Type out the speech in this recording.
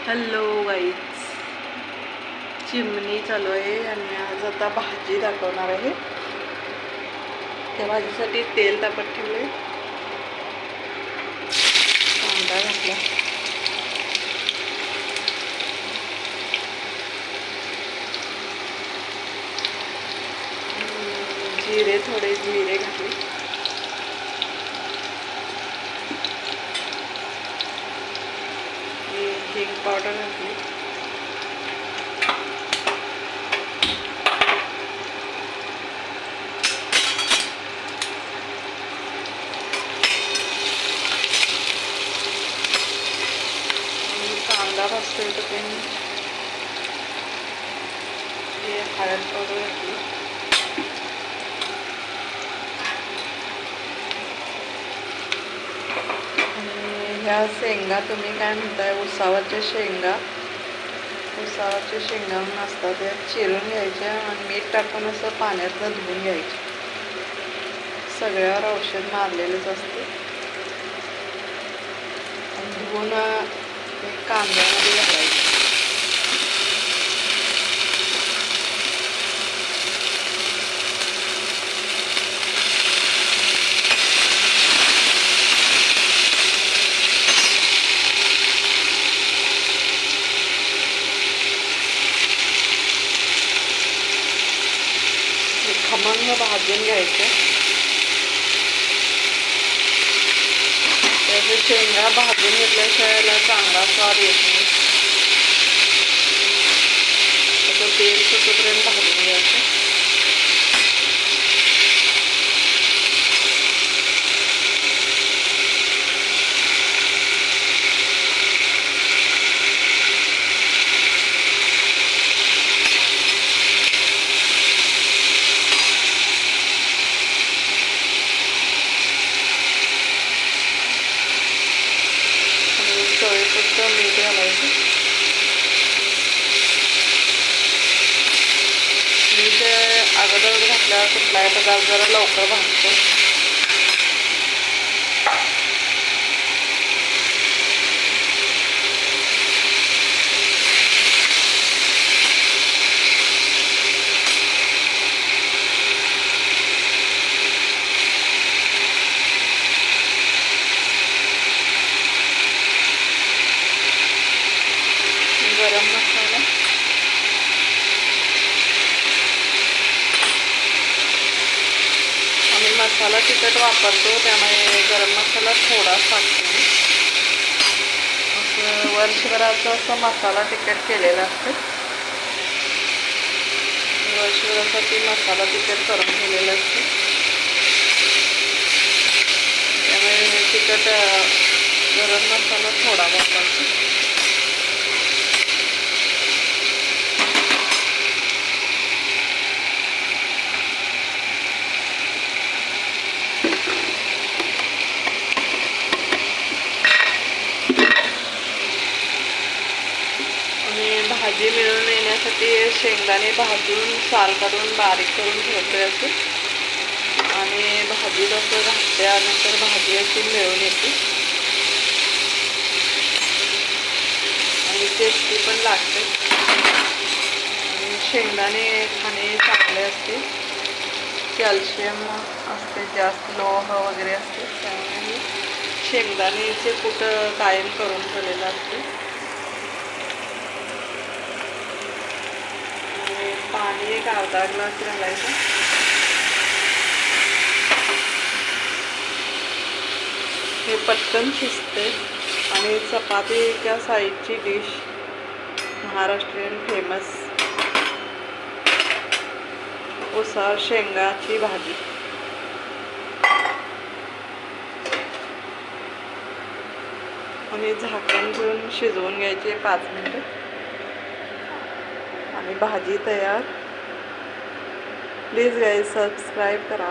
Hello guys, चिमणी चालू आहे आणि आज आता भाजी दाखवणार आहे. त्या भाजीसाठी तेल तापत ठेवले, कांदा घातला, थोडे जिरे घातले, हिंग पावडर घातली, कांदा भाजतोय तोपर्यंत हळद पावडर घातली, आणि ह्या शेंगा तुम्ही काय म्हणताय, उसावाच्या शेंगा म्हणून असतात. त्या चिरून घ्यायच्या आणि मीठ टाकून असं पाण्यातनं धुवून घ्यायचे. सगळ्यावर औषध मारलेलंच असते. धुवून कांद्यामध्ये घालायचं. खमंग भाजून घ्यायचं. त्याचे शेंगा भाजून घेतल्याशिवाय चांगला स्वाद येत नाही. त्याचं तेल सुटेपर्यंत भाजून घ्यायचं. चवीपुरतं मीठ घालायचं. मीठ अगोदर घातल्यावर कुठलाही पदार्थ जरा लवकर भाजतो. गरम मसाला, आम्ही मसाला तिखट वापरतो, त्यामुळे गरम मसाला थोडाच टाकतो. असं वर्षभराचं असं मसाला तिखट केलेलं असतं. वर्षभरासाठी मसाला तिखट करून ठेवलेलं असतं. त्यामुळे तिखट गरम मसाला थोडा वापरतो. भाजी मिळून येण्यासाठी शेंगदाणे भाजून साल काढून बारीक करून ठेवतोय असे, आणि भाजीत असं घातल्यानंतर भाजी अशी मिळून येते आणि टेस्टी पण लागते. आणि शेंगदाणे खाणे चांगले असते, कॅल्शियम असते जास्त, लोह वगैरे असते. त्यामुळे शेंगदाणेचे कूट कायम करून ठेवलेलं असते. पाणी एक अर्धा ग्लास घालायचं. हे पटकन शिजते आणि चपातीच्या साईडची डिश, महाराष्ट्रीयन फेमस उसाळ शेंगाची भाजी. आणि झाकण घेऊन शिजवून घ्यायचे 5 मिनिटं आणि भाजी तयार. प्लीज गाईज सबस्क्राईब करा.